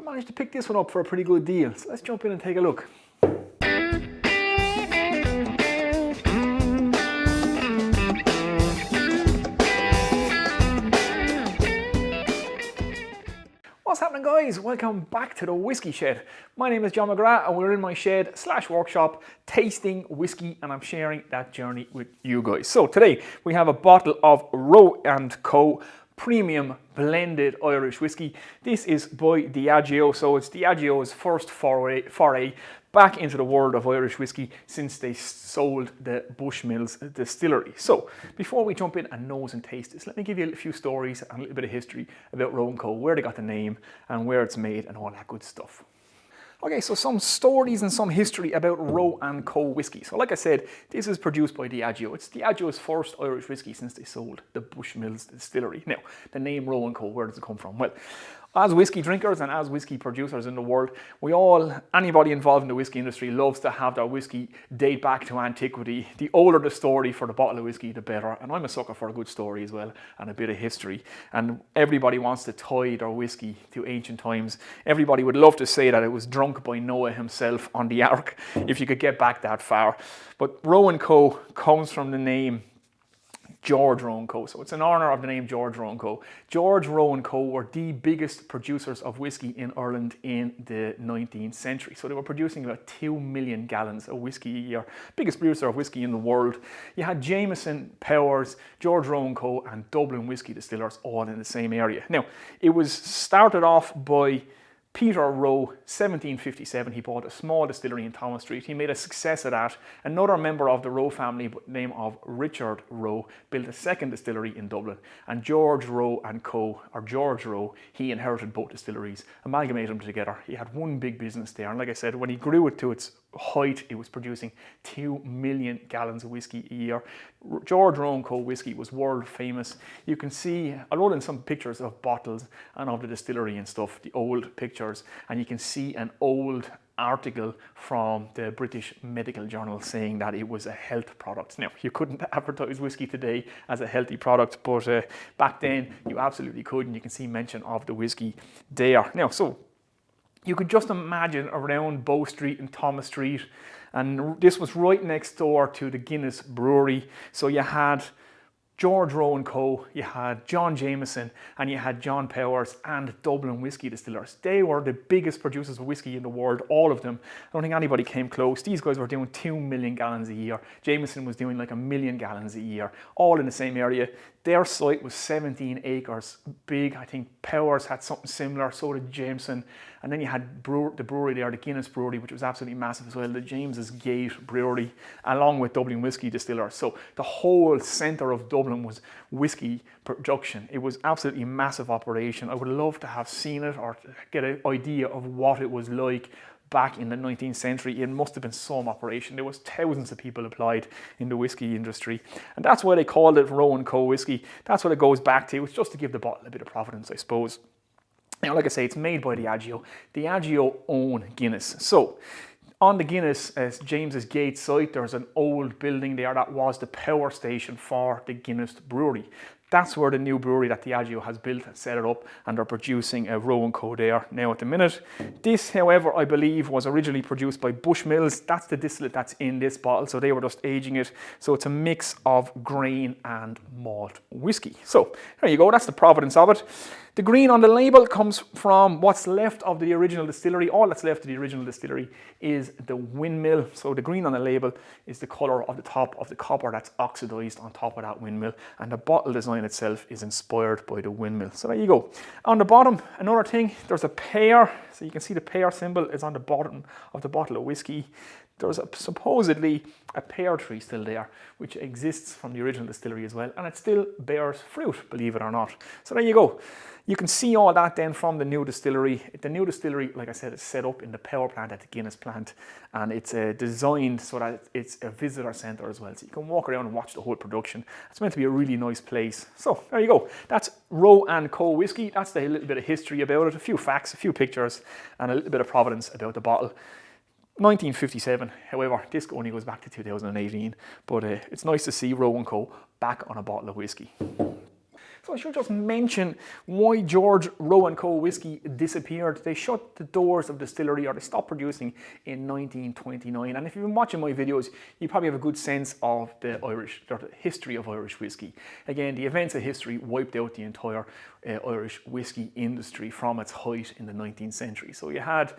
managed to pick this one up for a pretty good deal. So let's jump in and take a look. What's happening, guys? Welcome back to the Whiskey Shed. My name is John McGrath and we're in my shed / workshop tasting whiskey, and I'm sharing that journey with you guys. So today we have a bottle of Roe&Co Premium Blended Irish Whiskey. This is by Diageo, so it's Diageo's first foray back into the world of Irish whiskey since they sold the Bushmills distillery. So before we jump in and nose and taste this, let me give you a few stories and a little bit of history about Roe&Co, where they got the name and where it's made and all that good stuff. Okay, so some stories and some history about Roe&Co whiskey. So like I said, this is produced by Diageo. It's Diageo's first Irish whiskey since they sold the Bushmills distillery. Now, the name Roe&Co, where does it come from? Well, as whiskey drinkers and as whiskey producers in the world, anybody involved in the whiskey industry loves to have their whiskey date back to antiquity. The older the story for the bottle of whiskey, the better. And I'm a sucker for a good story as well and a bit of history. And everybody wants to tie their whiskey to ancient times. Everybody would love to say that it was drunk by Noah himself on the ark, if you could get back that far. But Roe&Co comes from the name George Roe&Co. So it's in honour of the name George Roe&Co. George Roe&Co were the biggest producers of whiskey in Ireland in the 19th century. So they were producing about 2 million gallons of whiskey a year. Biggest producer of whiskey in the world. You had Jameson, Powers, George Roe&Co and Dublin whiskey distillers all in the same area. Now, it was started off by Peter Roe, 1757, he bought a small distillery in Thomas Street. He made a success of that. Another member of the Roe family, by the name of Richard Roe, built a second distillery in Dublin. And George Roe&Co, or George Roe, he inherited both distilleries, amalgamated them together. He had one big business there. And like I said, when he grew it to its height, it was producing 2 million gallons of whiskey a year. George Roe&Co whiskey was world famous. You can see, I'll roll in some pictures of bottles and of the distillery and stuff, the old pictures, and you can see an old article from the British Medical Journal saying that it was a health product. Now, you couldn't advertise whiskey today as a healthy product, but back then you absolutely could, and you can see mention of the whiskey there. Now, so you could just imagine around Bow Street and Thomas Street, and this was right next door to the Guinness Brewery. So you had George Roe&Co, you had John Jameson, and you had John Powers and Dublin whiskey distillers. They were the biggest producers of whiskey in the world, all of them. I don't think anybody came close. These guys were doing 2 million gallons a year. Jameson was doing like 1 million gallons a year, all in the same area. Their site was 17 acres big. I think Powers had something similar, so did Jameson. And then you had the brewery there, the Guinness Brewery, which was absolutely massive as well, the James's Gate Brewery, along with Dublin whiskey distillers. So the whole centre of Dublin was whiskey production. It was absolutely massive operation. I would love to have seen it or get an idea of what it was like back in the 19th century. It must have been some operation. There was thousands of people applied in the whiskey industry. And that's why they called it Roe&Co whiskey. That's what it goes back to. It's just to give the bottle a bit of provenance, I suppose. Now, like I say, it's made by Diageo. Diageo own Guinness. So on the Guinness James's Gate site, there's an old building there that was the power station for the Guinness Brewery. That's where the new brewery that Diageo has built and set it up, and they're producing a Roe&Co there now at the minute. This, however, I believe was originally produced by Bushmills. That's the distillate that's in this bottle, so they were just aging it. So it's a mix of grain and malt whiskey. So there you go, that's the provenance of it. The green on the label comes from what's left of the original distillery. All that's left of the original distillery is the windmill. So the green on the label is the colour of the top of the copper that's oxidised on top of that windmill. And the bottle design itself is inspired by the windmill. So there you go. On the bottom, another thing, there's a pear. So you can see the pear symbol is on the bottom of the bottle of whiskey. There's supposedly a pear tree still there, which exists from the original distillery as well, and it still bears fruit, believe it or not. So there you go. You can see all that then from the new distillery. The new distillery, like I said, is set up in the power plant at the Guinness plant, and it's designed so that it's a visitor centre as well. So you can walk around and watch the whole production. It's meant to be a really nice place. So there you go. That's Roe&Co whiskey. That's the little bit of history about it, a few facts, a few pictures, and a little bit of provenance about the bottle. 1957, however, this only goes back to 2018, but it's nice to see Roe&Co back on a bottle of whiskey. So I should just mention why George Roe&Co Whiskey disappeared. They shut the doors of the distillery, or they stopped producing in 1929. And if you've been watching my videos, you probably have a good sense of the history of Irish whiskey. Again, the events of history wiped out the entire Irish whiskey industry from its height in the 19th century. So you had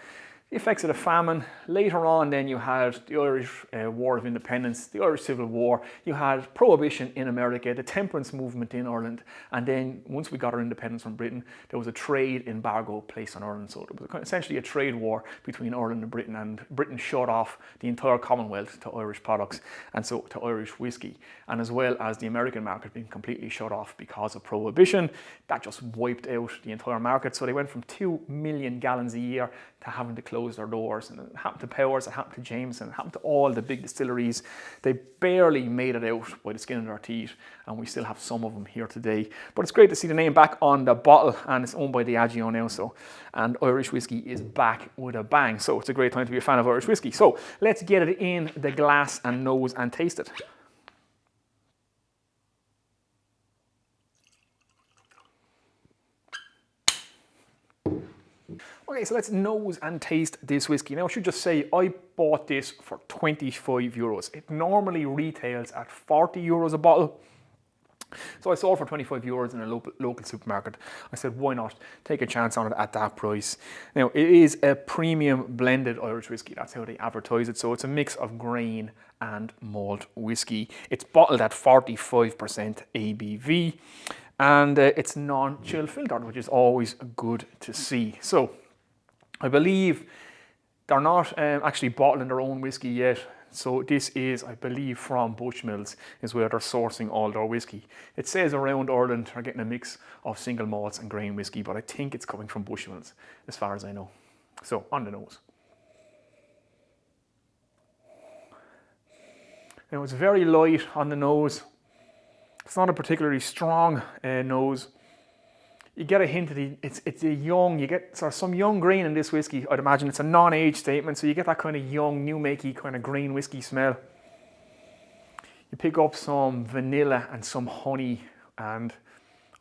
the effects of the famine. Later on, then you had the Irish War of Independence, the Irish Civil War, you had Prohibition in America, the temperance movement in Ireland, and then once we got our independence from Britain, there was a trade embargo placed on Ireland. So it was essentially a trade war between Ireland and Britain shut off the entire Commonwealth to Irish products, and so to Irish whiskey, and as well as the American market being completely shut off because of Prohibition. That just wiped out the entire market. So they went from 2 million gallons a year to having to close their doors. And it happened to Powers, it happened to Jameson, it happened to all the big distilleries. They barely made it out by the skin of their teeth, and we still have some of them here today. But it's great to see the name back on the bottle, and it's owned by Diageo now, so, and Irish whiskey is back with a bang. So it's a great time to be a fan of Irish whiskey. So let's get it in the glass and nose and taste it. Okay, so let's nose and taste this whiskey. Now I should just say I bought this for 25 euros. It normally retails at 40 euros a bottle. So I saw it for 25 euros in a local supermarket. I said, why not take a chance on it at that price? Now it is a premium blended Irish whiskey. That's how they advertise it. So it's a mix of grain and malt whiskey. It's bottled at 45% ABV, and it's non-chill filtered, which is always good to see. So I believe they're not actually bottling their own whiskey yet. So this is, I believe, from Bushmills is where they're sourcing all their whiskey. It says around Ireland they're getting a mix of single malts and grain whiskey, but I think it's coming from Bushmills as far as I know. So on the nose. Now it's very light on the nose. It's not a particularly strong nose. You get a hint of it's a young, you get sort of some young grain in this whiskey. I'd imagine it's a non-age statement, so you get that kind of young, new makey kind of grain whiskey smell. You pick up some vanilla and some honey, and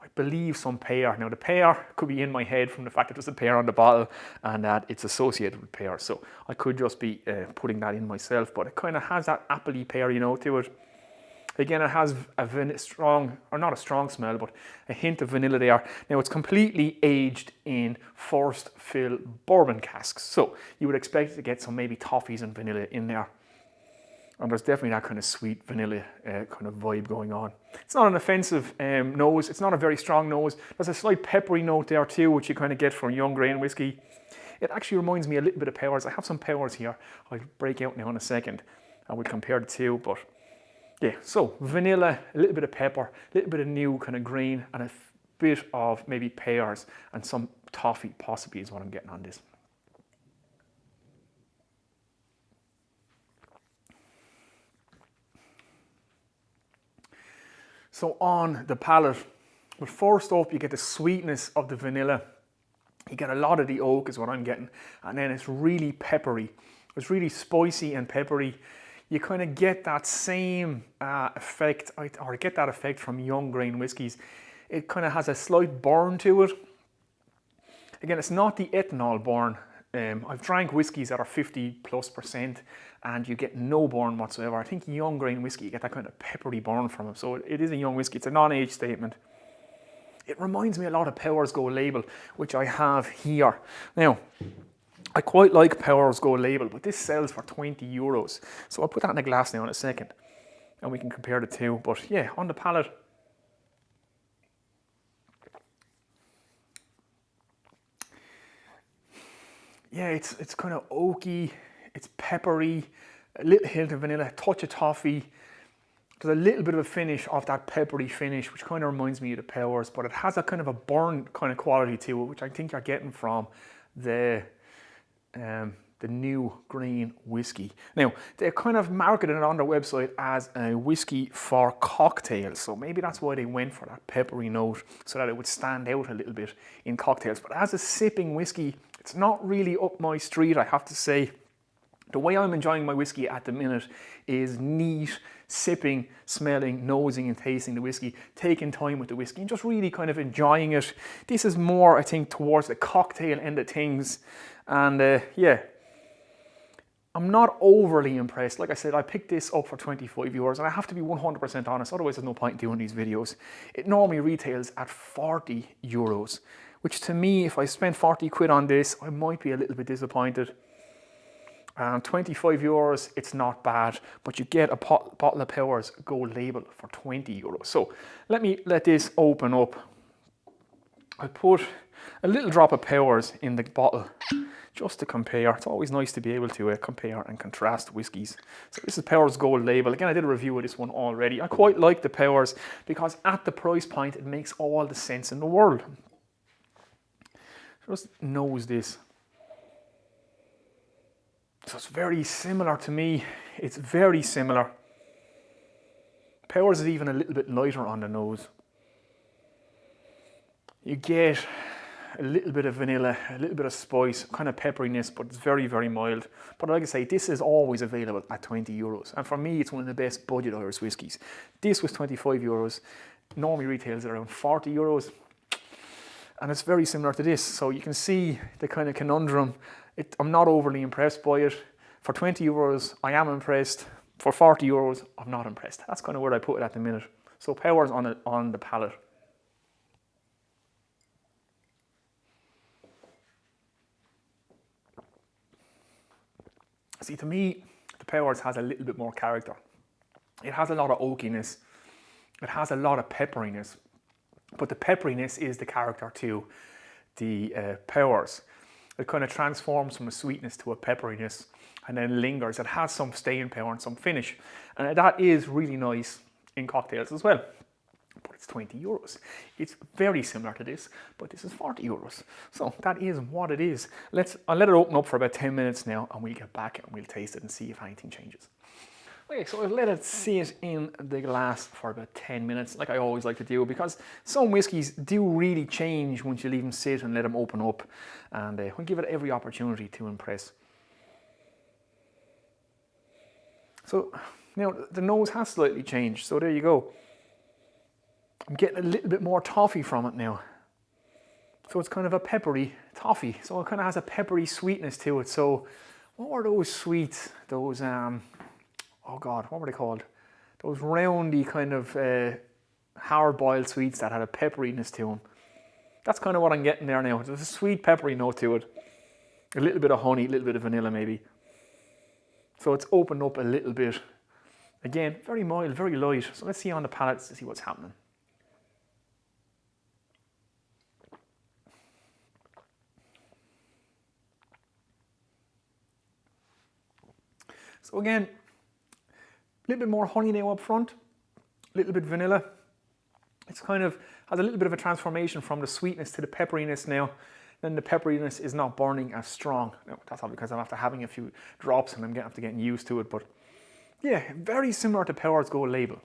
I believe some pear. Now the pear could be in my head from the fact that there's a pear on the bottle and that it's associated with pear, so I could just be putting that in myself, but it kind of has that appley pear, you know, to it. Again, it has a strong, or not a strong smell, but a hint of vanilla there. Now it's completely aged in first fill bourbon casks. So you would expect to get some maybe toffees and vanilla in there. And there's definitely that kind of sweet vanilla kind of vibe going on. It's not an offensive nose. It's not a very strong nose. There's a slight peppery note there too, which you kind of get from young grain whiskey. It actually reminds me a little bit of Powers. I have some Powers here. I'll break out now in a second and we'll compare the two, but yeah, so vanilla, a little bit of pepper, a little bit of new kind of grain, and a bit of maybe pears and some toffee possibly is what I'm getting on this. So on the palate, but first up you get the sweetness of the vanilla. You get a lot of the oak is what I'm getting, and then it's really peppery. It's really spicy and peppery. You kind of get that same effect, or get that effect from young grain whiskies. It kind of has a slight burn to it. Again, it's not the ethanol burn. I've drank whiskies that are 50+% and you get no burn whatsoever. I think young grain whiskey, you get that kind of peppery burn from it. So it is a young whiskey. It's a non-age statement. It reminds me a lot of Powers Gold Label, which I have here. Now, I quite like Powers Gold Label, but this sells for 20 euros. So I'll put that in a glass now in a second and we can compare the two. But yeah, on the palate, yeah, it's kind of oaky, it's peppery, a little hint of vanilla, a touch of toffee. There's a little bit of a finish of that peppery finish, which kind of reminds me of the Powers, but it has a kind of a burn kind of quality to it, which I think you're getting from the new grain whiskey. Now, they're kind of marketed it on their website as a whiskey for cocktails, so maybe that's why they went for that peppery note, so that it would stand out a little bit in cocktails. But as a sipping whiskey, it's not really up my street, I have to say. The way I'm enjoying my whiskey at the minute is neat, sipping, smelling, nosing and tasting the whiskey, taking time with the whiskey and just really kind of enjoying it. This is more, I think, towards the cocktail end of things. And yeah, I'm not overly impressed. Like I said, I picked this up for 25 euros and I have to be 100% honest, otherwise there's no point in doing these videos. It normally retails at 40 euros, which to me, if I spent 40 quid on this, I might be a little bit disappointed. 25 euros, it's not bad, but you get a bottle of Powers Gold Label for 20 euros. So let me let this open up. I put a little drop of Powers in the bottle just to compare. It's always nice to be able to compare and contrast whiskies. So this is Powers Gold Label. Again, I did a review of this one already. I quite like the Powers because at the price point, it makes all the sense in the world. Just nose this. So it's very similar to me. It's very similar. Powers is even a little bit lighter on the nose. You get a little bit of vanilla, a little bit of spice, kind of pepperiness, but it's very, very mild. But like I say, this is always available at 20 euros. And for me, it's one of the best budget Irish whiskies. This was 25 euros. Normally retails at around 40 euros. And it's very similar to this. So you can see the kind of conundrum. I'm not overly impressed by it. For 20 euros, I am impressed. For 40 euros, I'm not impressed. That's kind of where I put it at the minute. So Powers on the palate. See, to me, the Powers has a little bit more character. It has a lot of oakiness. It has a lot of pepperiness. But the pepperiness is the character to the Powers. It kind of transforms from a sweetness to a pepperiness and then lingers. It has some staying power and some finish. And that is really nice in cocktails as well. But it's 20 euros. It's very similar to this, but this is 40 euros. So that is what it is. I'll let it open up for about 10 minutes now and we'll get back and we'll taste it and see if anything changes. Okay, so I've let it sit in the glass for about 10 minutes, like I always like to do, because some whiskies do really change once you leave them sit and let them open up, and we'll give it every opportunity to impress. So, now the nose has slightly changed, so there you go. I'm getting a little bit more toffee from it now. So it's kind of a peppery toffee, so it kind of has a peppery sweetness to it. So, what were those sweets? Those, oh God, what were they called? Those roundy kind of hard-boiled sweets that had a pepperiness to them. That's kind of what I'm getting there now. There's a sweet peppery note to it. A little bit of honey, a little bit of vanilla maybe. So it's opened up a little bit. Again, very mild, very light. So let's see on the palate to see what's happening. So again, a little bit more honey now up front, a little bit vanilla. It's kind of has a little bit of a transformation from the sweetness to the pepperiness now. Then the pepperiness is not burning as strong. Now, that's all because I'm after having a few drops and I'm after getting used to it. But yeah, very similar to Powers Gold Label.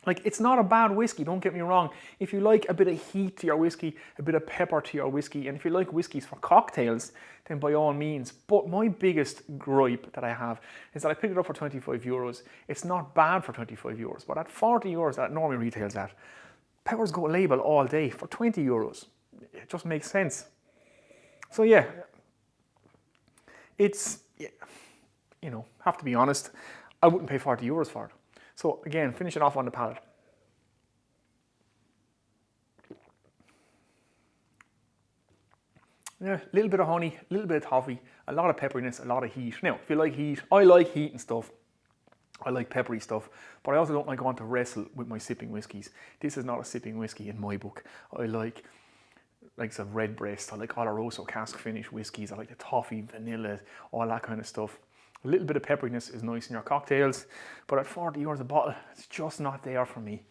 Like, it's not a bad whiskey, don't get me wrong. If you like a bit of heat to your whiskey, a bit of pepper to your whiskey, and if you like whiskeys for cocktails, then by all means. But my biggest gripe that I have is that I picked it up for 25 euros. It's not bad for 25 euros, but at 40 euros that it normally retails at, Powers Gold Label all day for 20 euros. It just makes sense. So yeah, it's, you know, have to be honest, I wouldn't pay 40 euros for it. So again, finish it off on the palate. Yeah, a little bit of honey, a little bit of toffee, a lot of pepperiness, a lot of heat. Now, if you like heat, I like heat and stuff. I like peppery stuff, but I also don't like going to wrestle with my sipping whiskies. This is not a sipping whiskey in my book. I like some Redbreast, I like Oloroso cask finish whiskies, I like the toffee, vanilla, all that kind of stuff. A little bit of pepperiness is nice in your cocktails, but at 40 euros a bottle, it's just not there for me.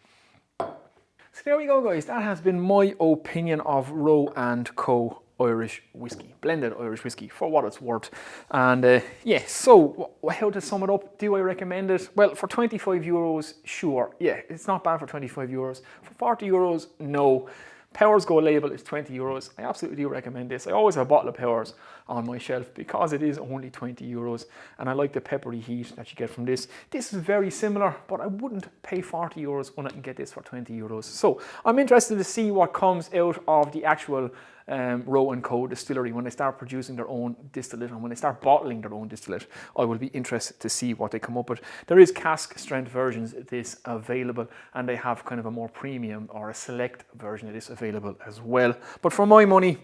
So there we go, guys. That has been my opinion of Roe&Co Irish Whiskey, blended Irish whiskey, for what it's worth. And yeah, so how to sum it up? Do I recommend it? Well, for 25 euros, sure. Yeah, it's not bad for 25 euros. For 40 euros, no. Powers Gold label is 20 euros. I absolutely do recommend this. I always have a bottle of Powers on my shelf because it is only 20 euros, and I like the peppery heat that you get from this. This is very similar, but I wouldn't pay 40 euros when I can get this for 20 euros. So I'm interested to see what comes out of the actual Roe&Co distillery when they start producing their own distillate, and when they start bottling their own distillate. I will be interested to see what they come up with. There is cask strength versions of this available, and they have kind of a more premium or a select version of this available as well. But for my money,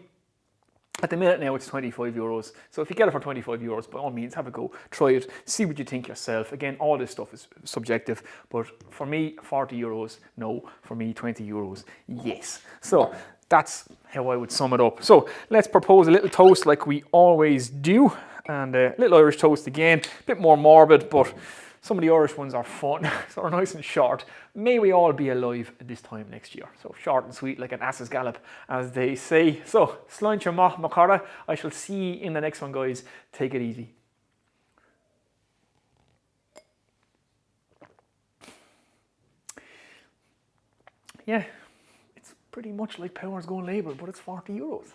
at the minute now, it's 25 euros. So if you get it for 25 euros, by all means, have a go, try it, see what you think yourself. Again, all this stuff is subjective, but for me, 40 euros, no. For me, 20 euros, yes. So that's how I would sum it up. So let's propose a little toast like we always do. And a little Irish toast again, a bit more morbid, but some of the Irish ones are fun, so they're nice and short. May we all be alive this time next year. So short and sweet like an ass's gallop, as they say. So, sláinte maith mo cara. I shall see you in the next one, guys. Take it easy. Yeah, it's pretty much like Powers Gold label, but it's 40 euros.